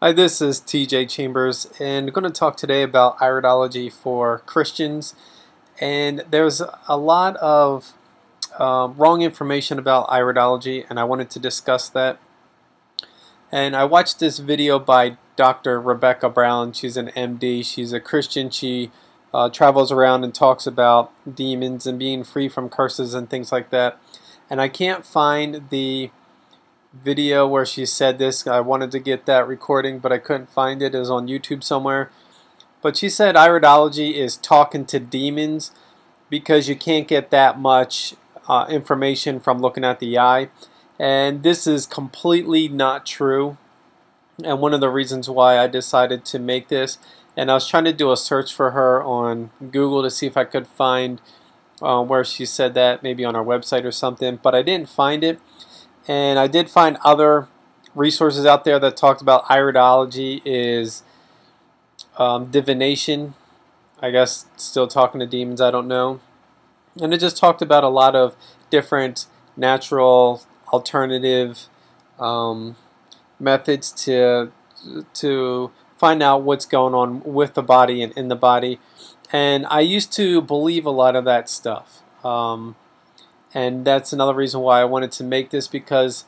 Hi, this is TJ Chambers, and I'm going to talk today about iridology for Christians. And there's a lot of wrong information about iridology, and I wanted to discuss that. And I watched this video by Dr. Rebecca Brown. She's an MD. She's a Christian. She travels around and talks about demons and being free from curses and things like that. And I can't find the video where she said this. I wanted to get that recording, but I couldn't find it. It was on YouTube somewhere. But she said iridology is talking to demons because you can't get that much information from looking at the eye. And this is completely not true. And one of the reasons why I decided to make this, and I was trying to do a search for her on Google to see if I could find where she said that, maybe on our website or something, but I didn't find it. And I did find other resources out there that talked about iridology is divination. I guess still talking to demons, I don't know. And it just talked about a lot of different natural alternative methods to find out what's going on with the body and in the body. And I used to believe a lot of that stuff. And that's another reason why I wanted to make this, because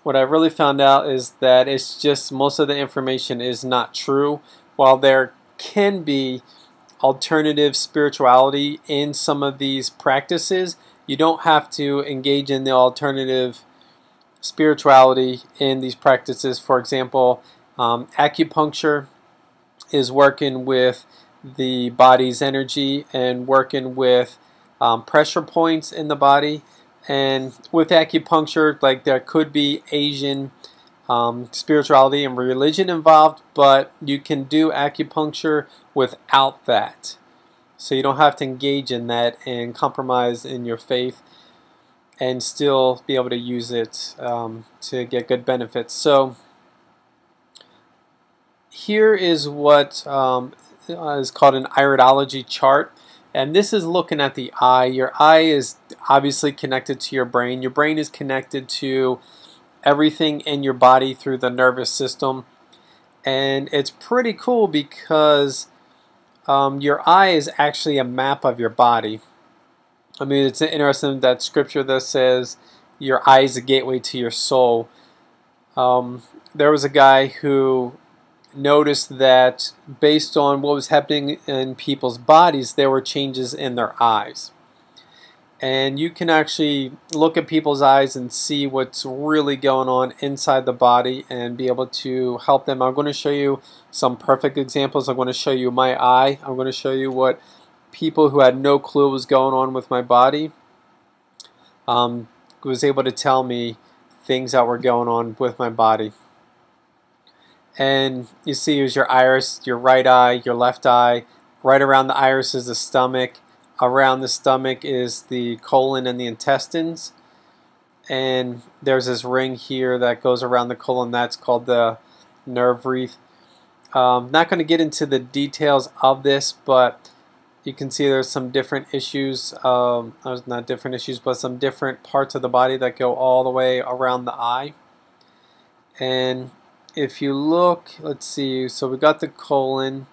what I really found out is that it's just most of the information is not true. While there can be alternative spirituality in some of these practices, you don't have to engage in the alternative spirituality in these practices. For example, acupuncture is working with the body's energy and working with pressure points in the body. And with acupuncture, like, there could be Asian spirituality and religion involved, but you can do acupuncture without that. So you don't have to engage in that and compromise in your faith and still be able to use it to get good benefits. So here is what is called an iridology chart. And this is looking at the eye. Your eye is obviously connected to your brain. Your brain is connected to everything in your body through the nervous system. And it's pretty cool because your eye is actually a map of your body. I mean, it's interesting that scripture that says your eye is a gateway to your soul. There was a guy who noticed that based on what was happening in people's bodies, there were changes in their eyes. And you can actually look at people's eyes and see what's really going on inside the body and be able to help them. I'm going to show you some perfect examples. I'm going to show you my eye. I'm going to show you what people who had no clue what was going on with my body was able to tell me things that were going on with my body. And you see, here's your iris, your right eye, your left eye. Right around the iris is the stomach. Around the stomach is the colon and the intestines. And there's this ring here that goes around the colon. That's called the nerve wreath. Not going to get into the details of this, but you can see there's some different issues. Not different issues, but some different parts of the body that go all the way around the eye. And if you look, let's see, so we got the colon,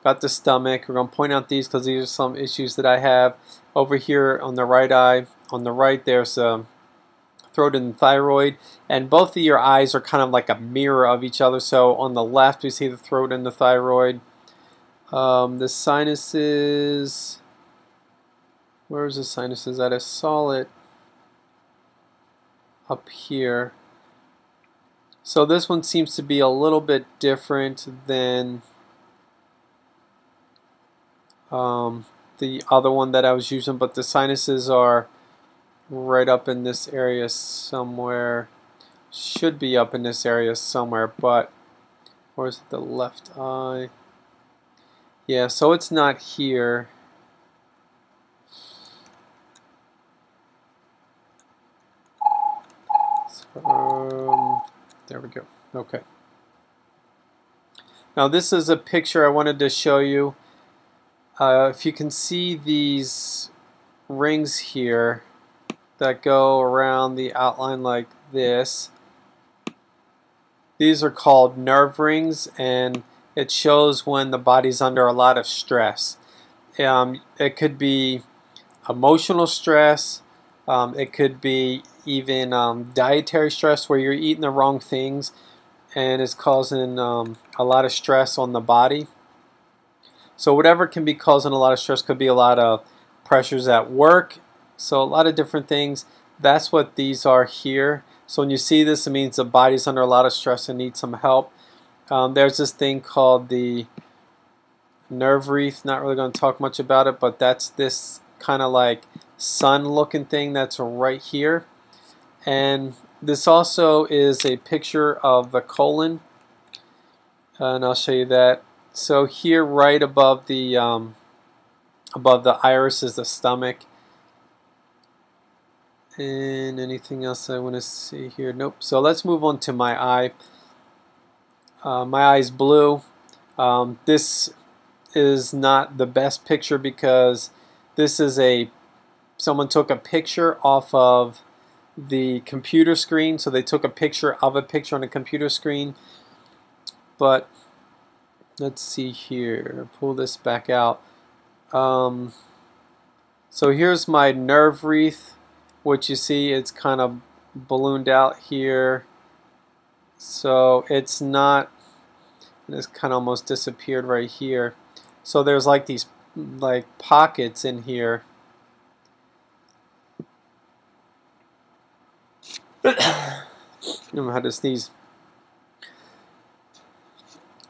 got the stomach. We're going to point out these because these are some issues that I have. Over here on the right eye, on the right there's throat and thyroid, and both of your eyes are kind of like a mirror of each other. So on the left we see the throat and the thyroid. The sinuses, where's the sinuses at? I saw it up here. So this one seems to be a little bit different than the other one that I was using, but the sinuses are right up in this area somewhere. Should be up in this area somewhere, but where's the left eye? Yeah, so it's not here. So, there we go. Okay. Now this is a picture I wanted to show you. If you can see these rings here that go around the outline like this, These are called nerve rings, and it shows when the body's under a lot of stress. It could be emotional stress. It could be even dietary stress, where you're eating the wrong things and it's causing a lot of stress on the body. So whatever can be causing a lot of stress, could be a lot of pressures at work. So a lot of different things. That's what these are here. So when you see this, it means the body's under a lot of stress and needs some help. There's this thing called the nerve wreath. Not really going to talk much about it, but that's this kind of like sun looking thing that's right here. And this also is a picture of the colon, and I'll show you that. So here, right above the iris, is the stomach. And anything else I want to see here? Nope. So let's move on to my eye. My eye's blue. This is not the best picture because this is someone took a picture off of the computer screen. So they took a picture of a picture on a computer screen. But let's see here. Pull this back out. So here's my nerve wreath, which you see it's kind of ballooned out here. So it's not, it's kind of almost disappeared right here. So there's like these like pockets in here. I don't know how to sneeze.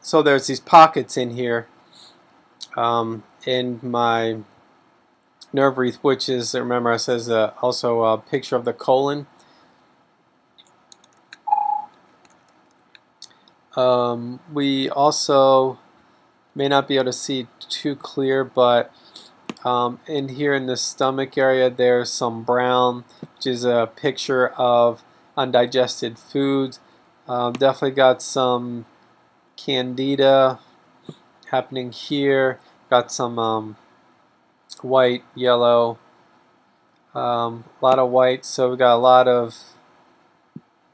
So there's these pockets in here in my nerve wreath, which is, remember, it says also a picture of the colon. We also may not be able to see too clear, but in here in the stomach area there's some brown, which is a picture of undigested foods. Definitely got some candida happening here. Got some white, yellow, a lot of white, so we got a lot of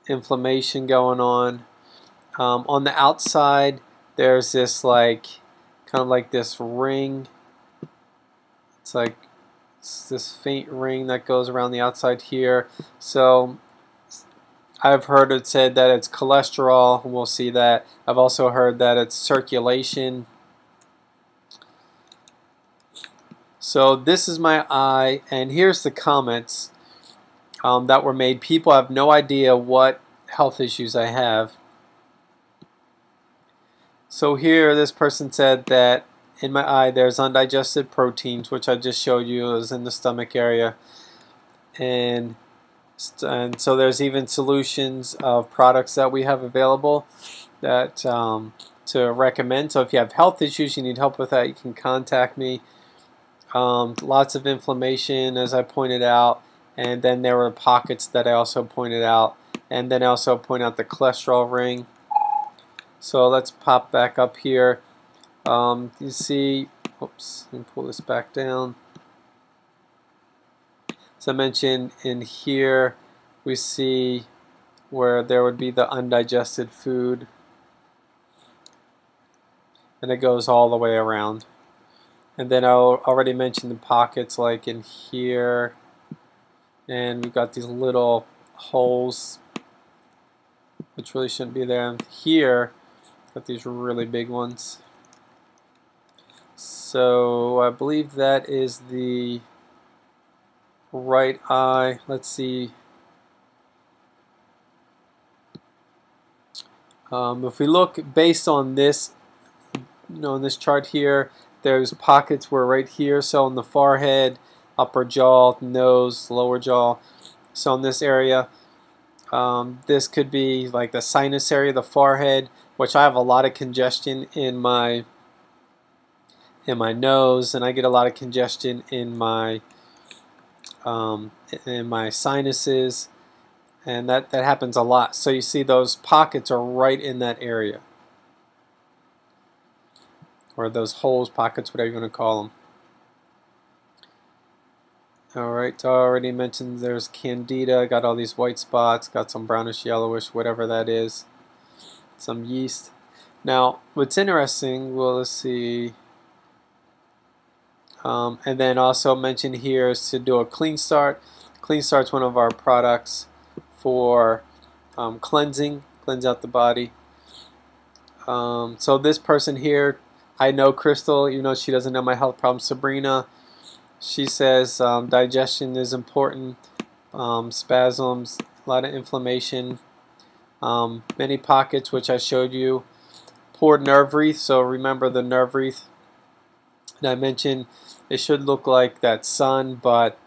inflammation going on. On the outside there's this kind of like this ring. It's like this faint ring that goes around the outside here. So I've heard it said that it's cholesterol, and we'll see that. I've also heard that it's circulation. So this is my eye, and here's the comments that were made. People have no idea what health issues I have. So here this person said that in my eye there's undigested proteins, which I just showed you is in the stomach area, and so there's even solutions of products that we have available that to recommend. So if you have health issues, you need help with that, you can contact me. Lots of inflammation, as I pointed out, and then there were pockets that I also pointed out, and then I also point out the cholesterol ring. So let's pop back up here. You see, oops, let me pull this back down. As I mentioned, in here we see where there would be the undigested food, and it goes all the way around. And then I already mentioned the pockets, like in here, and we've got these little holes which really shouldn't be there. And here, got these really big ones. So I believe that is the right eye. Let's see. If we look based on this, on this chart here, there's pockets were right here. So on the forehead, upper jaw, nose, lower jaw. So in this area, this could be like the sinus area, the forehead, which I have a lot of congestion in my nose, and I get a lot of congestion in my sinuses, and that happens a lot. So you see those pockets are right in that area, or those holes, pockets, whatever you want to call them. Alright, so I already mentioned there's candida, got all these white spots, got some brownish yellowish, whatever that is. some yeast. Now, what's interesting, well, let's see, and then also mentioned here is to do a clean start. Clean start's one of our products for cleanse out the body. So this person here, I know Crystal, even though she doesn't know my health problem, Sabrina. She says digestion is important, spasms, a lot of inflammation, many pockets, which I showed you. Poor nerve wreath, so remember the nerve wreath that I mentioned. It should look like that sun, but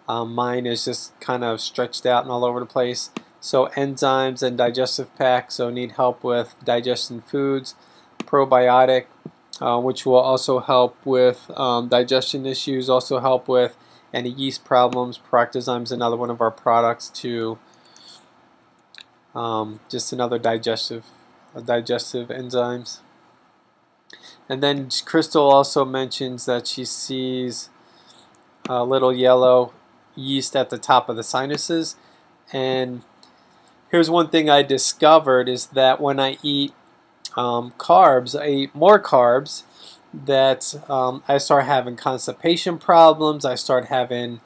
mine is just kind of stretched out and all over the place. So enzymes and digestive pack, so need help with digesting foods. Probiotic, which will also help with digestion issues, also help with any yeast problems. Peroxyzyme is another one of our products to just another digestive enzymes. And then Crystal also mentions that she sees a little yellow yeast at the top of the sinuses. And here's one thing I discovered is that when I eat carbs, I eat more carbs, that I start having constipation problems, I start having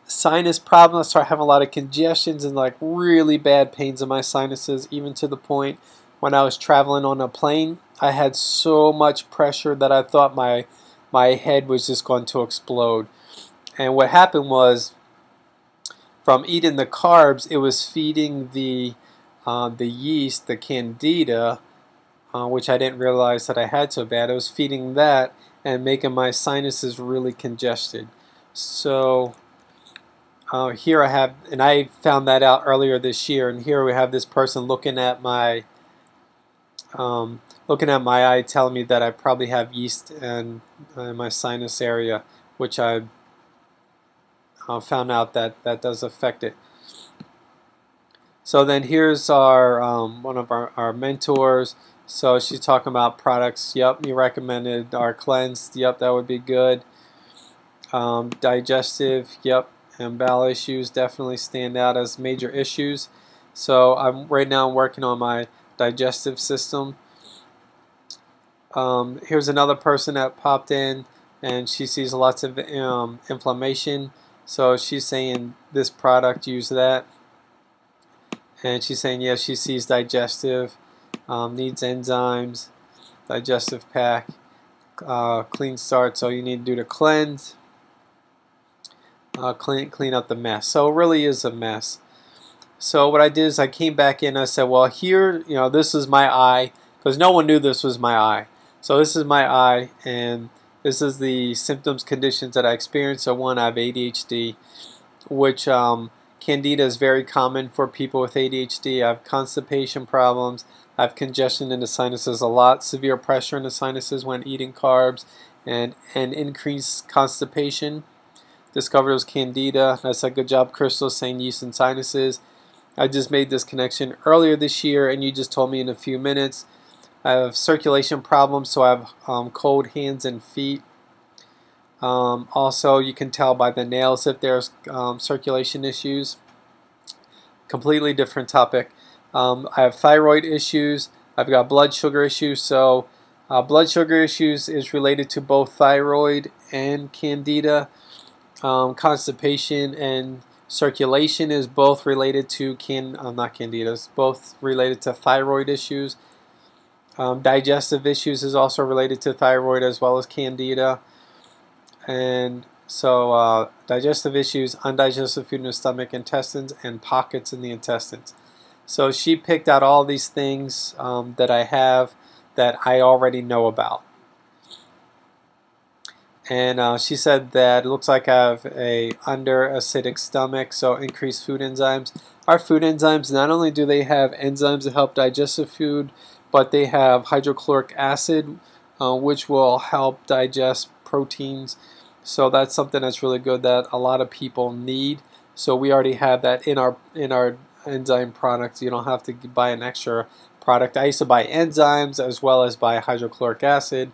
sinus problems, I start having a lot of congestions and like really bad pains in my sinuses, even to the point when I was traveling on a plane, I had so much pressure that I thought my head was just going to explode. And what happened was, from eating the carbs, it was feeding the yeast, the candida, which I didn't realize that I had so bad. It was feeding that and making my sinuses really congested. So here I have, and I found that out earlier this year, and here we have this person looking at my eye, telling me that I probably have yeast in my sinus area, which I found out that does affect it. So then here's our one of our mentors. So she's talking about products. Yep, you recommended our cleanse. Yep, that would be good. Digestive. Yep, and bowel issues definitely stand out as major issues. So right now I'm working on my digestive system. Here's another person that popped in, and she sees lots of inflammation. So she's saying this product, use that. And she's saying, yeah, she sees digestive, needs enzymes, digestive pack, clean start. So you need to do the cleanse, clean up the mess. So it really is a mess. So what I did is I came back in. I said, well, here, this is my eye, because no one knew this was my eye. So this is my eye, and this is the symptoms, conditions that I experience. So one, I have ADHD, which Candida is very common for people with ADHD. I have constipation problems. I have congestion in the sinuses a lot, severe pressure in the sinuses when eating carbs, and increased constipation. Discovered it was Candida. That's a good job, Crystal, saying yeast and sinuses. I just made this connection earlier this year, and you just told me in a few minutes. I have circulation problems, so I have cold hands and feet. Also, you can tell by the nails if there's circulation issues. Completely different topic. I have thyroid issues. I've got blood sugar issues. So blood sugar issues is related to both thyroid and Candida. Constipation and circulation is both related to not Candida. It's both related to thyroid issues. Digestive issues is also related to thyroid as well as Candida. And so digestive issues, undigested food in the stomach, intestines, and pockets in the intestines. So she picked out all these things that I have that I already know about. And she said that it looks like I have a under acidic stomach, so increased food enzymes. Our food enzymes, not only do they have enzymes that help digest the food, but they have hydrochloric acid, which will help digest proteins. So that's something that's really good that a lot of people need. So we already have that in our enzyme products. You don't have to buy an extra product. I used to buy enzymes as well as buy hydrochloric acid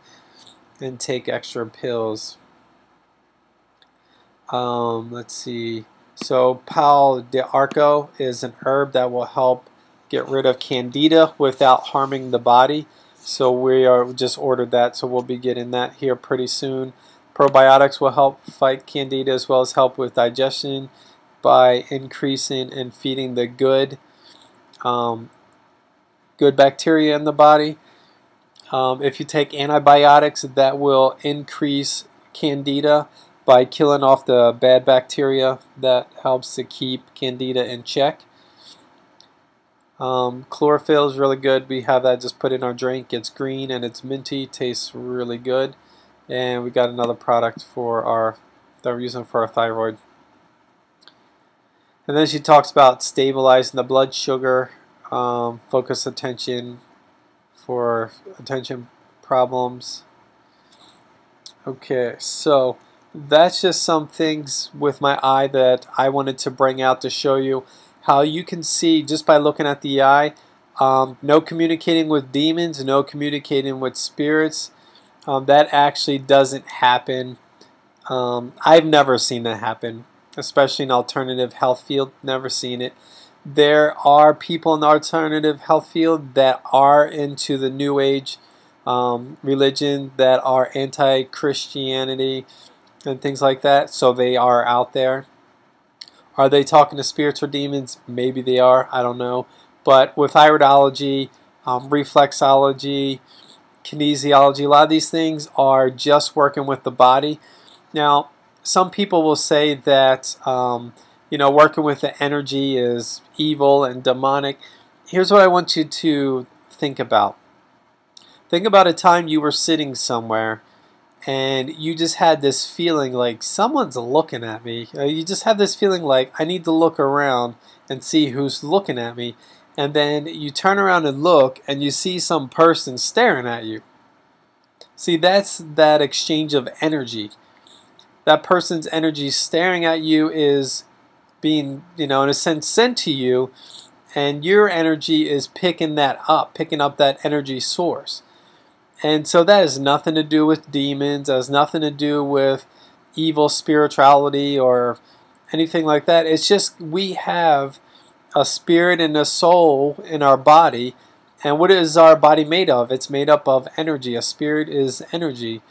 and take extra pills. Let's see. So Pal de Arco is an herb that will help get rid of candida without harming the body. So we are just ordered that, so we'll be getting that here pretty soon. Probiotics will help fight candida as well as help with digestion by increasing and feeding the good bacteria in the body. If you take antibiotics, that will increase candida by killing off the bad bacteria. That helps to keep candida in check. Chlorophyll is really good. We have that just put in our drink. It's green and it's minty. Tastes really good. And we got another product for that we're using for our thyroid. And then she talks about stabilizing the blood sugar, focus attention for attention problems. Okay, so that's just some things with my eye that I wanted to bring out to show you how you can see just by looking at the eye. No communicating with demons, no communicating with spirits. That actually doesn't happen. I've never seen that happen, especially in alternative health field. Never seen it. There are people in the alternative health field that are into the New Age religion, that are anti-Christianity and things like that. So they are out there. Are they talking to spirits or demons? Maybe they are. I don't know. But with iridology, reflexology, kinesiology, a lot of these things are just working with the body. Now, some people will say that working with the energy is evil and demonic. Here's what I want you to think about. Think about a time you were sitting somewhere and you just had this feeling like someone's looking at me. You just have this feeling like I need to look around and see who's looking at me. And then you turn around and look and you see some person staring at you. See, that's that exchange of energy. That person's energy staring at you is being, in a sense, sent to you, and your energy is picking up that energy source. And so that has nothing to do with demons, that has nothing to do with evil spirituality or anything like that. It's just we have a spirit and a soul in our body. And what is our body made of? It's made up of energy. A spirit is energy.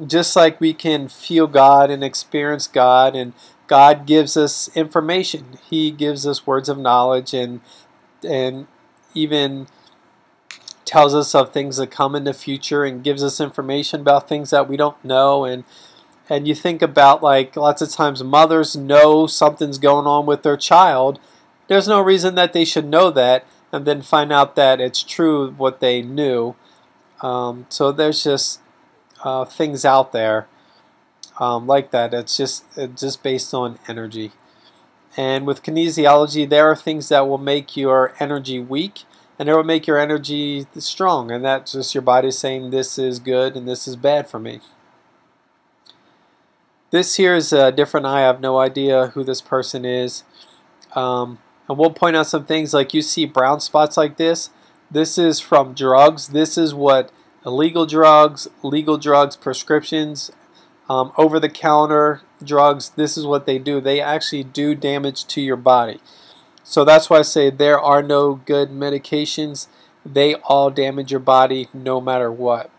Just like we can feel God and experience God, and God gives us information. He gives us words of knowledge and even tells us of things that come in the future and gives us information about things that we don't know. And you think about, like, lots of times mothers know something's going on with their child. There's no reason that they should know that and then find out that it's true what they knew. So there's just things out there like that. It's just based on energy. And with kinesiology, there are things that will make your energy weak, and it will make your energy strong. And that's just your body saying this is good and this is bad for me. This here is a different eye. I have no idea who this person is. And we'll point out some things, like you see brown spots like this. This is from drugs. This is what illegal drugs, legal drugs, prescriptions, over-the-counter drugs, this is what they do. They actually do damage to your body. So that's why I say there are no good medications. They all damage your body no matter what.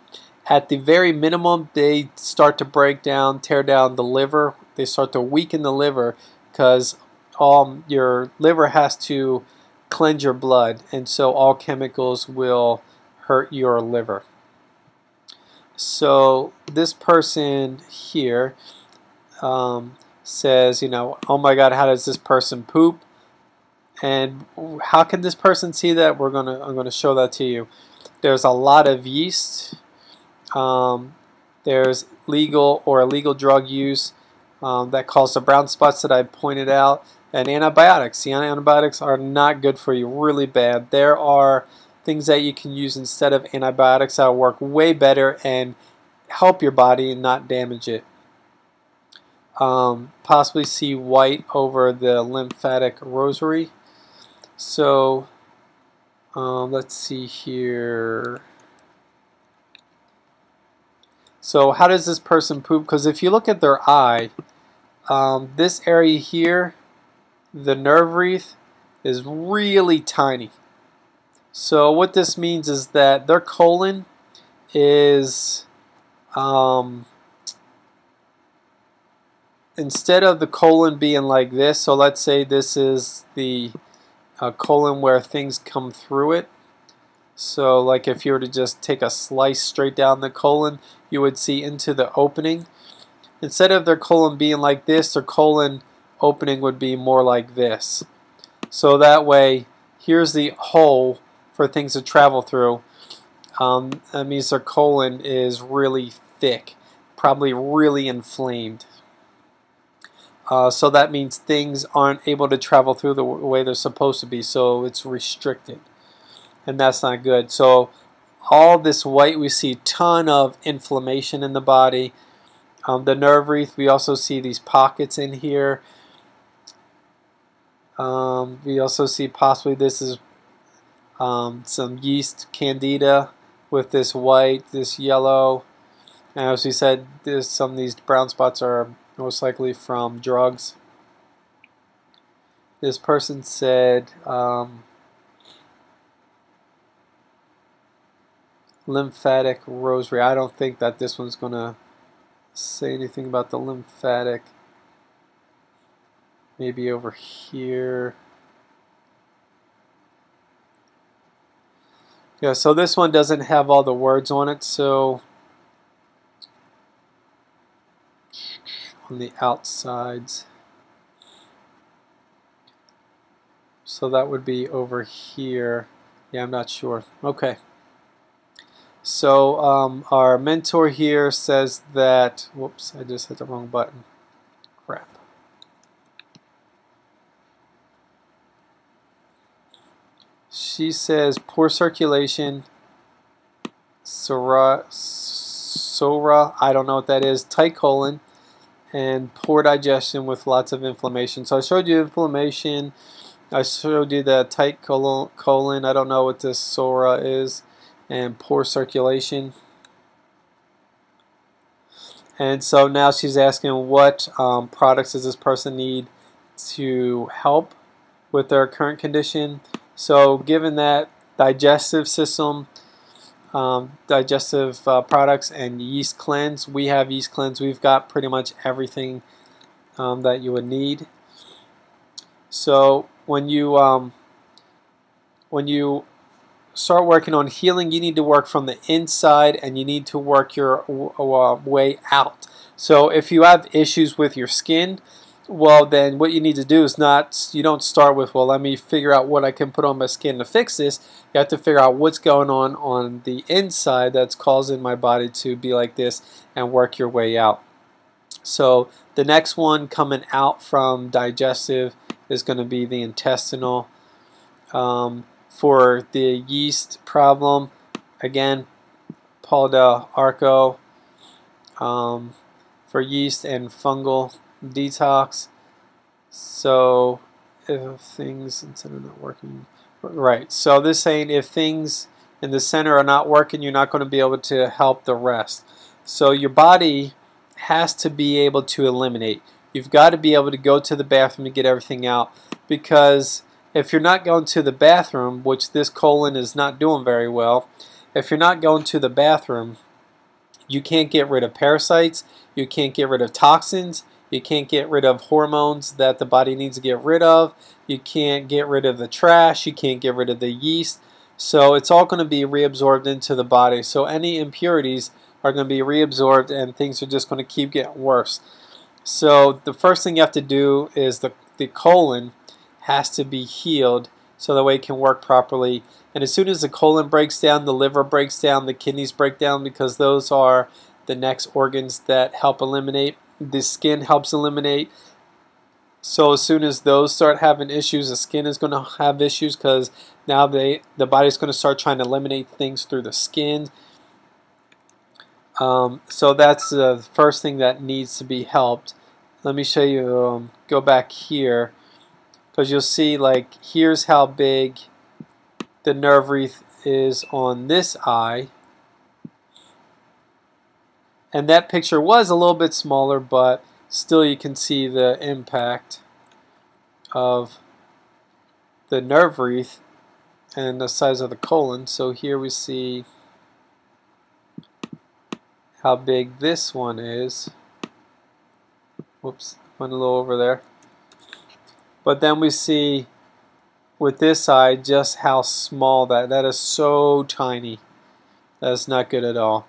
At the very minimum, they start to break down, tear down the liver. They start to weaken the liver because your liver has to cleanse your blood, and so all chemicals will hurt your liver. So this person here says, oh my God, how does this person poop? And how can this person see that? I'm gonna show that to you. There's a lot of yeast. There's legal or illegal drug use that causes the brown spots that I pointed out. And antibiotics. The antibiotics are not good for you, really bad. There are things that you can use instead of antibiotics that will work way better and help your body and not damage it. Possibly see white over the lymphatic rosary. So let's see here. So how does this person poop? Because if you look at their eye, this area here, the nerve wreath, is really tiny. So what this means is that their colon is instead of the colon being like this, so let's say this is the colon where things come through it. So like if you were to just take a slice straight down the colon, you would see into the opening. Instead of their colon being like this, their colon opening would be more like this. So that way, here's the hole for things to travel through. That means their colon is really thick, probably really inflamed. So that means things aren't able to travel through the way they're supposed to be, so it's restricted. And that's not good. So all this white, we see a ton of inflammation in the body. The nerve wreath, we also see these pockets in here. We also see possibly this is some yeast candida with this white, this yellow. And as we said, some of these brown spots are most likely from drugs. This person said lymphatic rosary. I don't think that this one's going to say anything about the lymphatic. Maybe over here. Yeah, so this one doesn't have all the words on it, so on the outsides. So that would be over here. Yeah, I'm not sure. Okay. So our mentor here says that, whoops, I just hit the wrong button. Crap. She says poor circulation, sora, I don't know what that is, tight colon, and poor digestion with lots of inflammation. So I showed you inflammation. I showed you the tight colon. I don't know what this sora is, and poor circulation. And so now she's asking what products does this person need to help with their current condition. So given that digestive system, digestive products and yeast cleanse, we have yeast cleanse. We've got pretty much everything that you would need. So when you start working on healing, you need to work from the inside and you need to work your way out. So if you have issues with your skin, well then what you need to do is you don't start with, well, let me figure out what I can put on my skin to fix this. You have to figure out what's going on the inside that's causing my body to be like this and work your way out. So the next one coming out from digestive is going to be the intestinal. For the yeast problem, again, Paul Del Arco, for yeast and fungal detox. So if things instead of not working, right, so this saying if things in the center are not working, you're not going to be able to help the rest. So your body has to be able to eliminate. You've got to be able to go to the bathroom to get everything out, because if you're not going to the bathroom, which this colon is not doing very well, if you're not going to the bathroom, you can't get rid of parasites, you can't get rid of toxins, you can't get rid of hormones that the body needs to get rid of, you can't get rid of the trash, you can't get rid of the yeast. So it's all going to be reabsorbed into the body. So any impurities are going to be reabsorbed and things are just going to keep getting worse. So the first thing you have to do is the colon has to be healed so that way it can work properly. And as soon as the colon breaks down, the liver breaks down, the kidneys break down, because those are the next organs that help eliminate. The skin helps eliminate. So as soon as those start having issues, the skin is going to have issues, because now the body's going to start trying to eliminate things through the skin. So that's the first thing that needs to be helped. Let me show you, go back here, because you'll see, like, here's how big the nerve wreath is on this eye. And that picture was a little bit smaller, but still you can see the impact of the nerve wreath. and the size of the colon. So here we see how big this one is. Whoops, went a little over there. But then we see with this side just how small that is. So tiny. That's not good at all.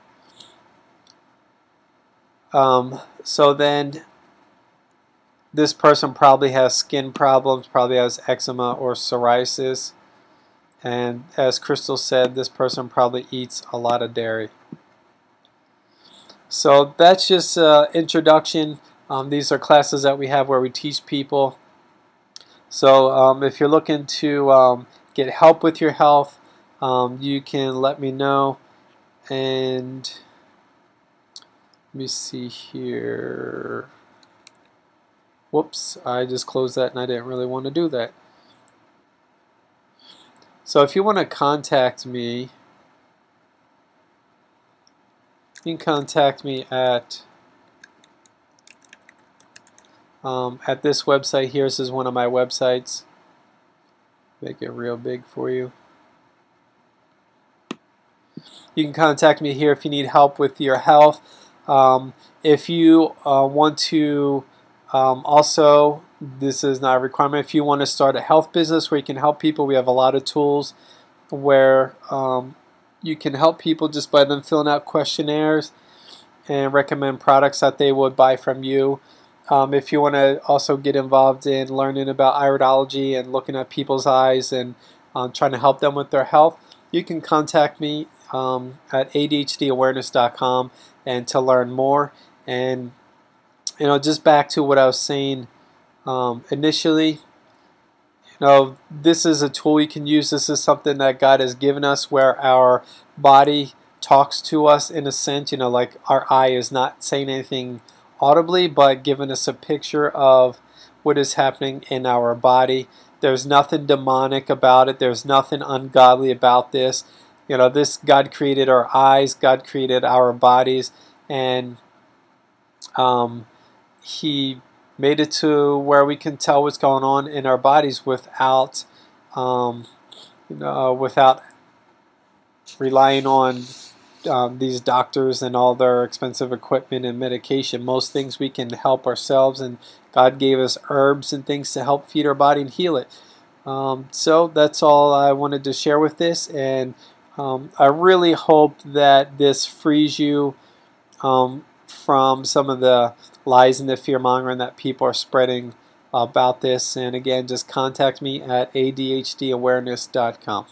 So then this person probably has skin problems, probably has eczema or psoriasis, and as Crystal said, this person probably eats a lot of dairy. So that's just introduction. These are classes that we have where we teach people. So if you're looking to get help with your health, you can let me know. And let me see here. Whoops, I just closed that and I didn't really want to do that. So if you want to contact me, you can contact me at this website here. This is one of my websites. Make it real big for you. You can contact me here if you need help with your health. If you want to also, this is not a requirement, if you want to start a health business where you can help people, we have a lot of tools where you can help people just by them filling out questionnaires and recommend products that they would buy from you. If you want to also get involved in learning about iridology and looking at people's eyes and trying to help them with their health, you can contact me at ADHDawareness.com and to learn more. And just back to what I was saying initially, this is a tool you can use. This is something that God has given us where our body talks to us in a sense, like our eye is not saying anything audibly, but giving us a picture of what is happening in our body. There's nothing demonic about it. There's nothing ungodly about this. This God created our eyes, God created our bodies, and He made it to where we can tell what's going on in our bodies without without relying on these doctors and all their expensive equipment and medication. Most things we can help ourselves, and God gave us herbs and things to help feed our body and heal it. So that's all I wanted to share with this, and I really hope that this frees you from some of the lies and the fear-mongering that people are spreading about this. And again, just contact me at ADHDawareness.com.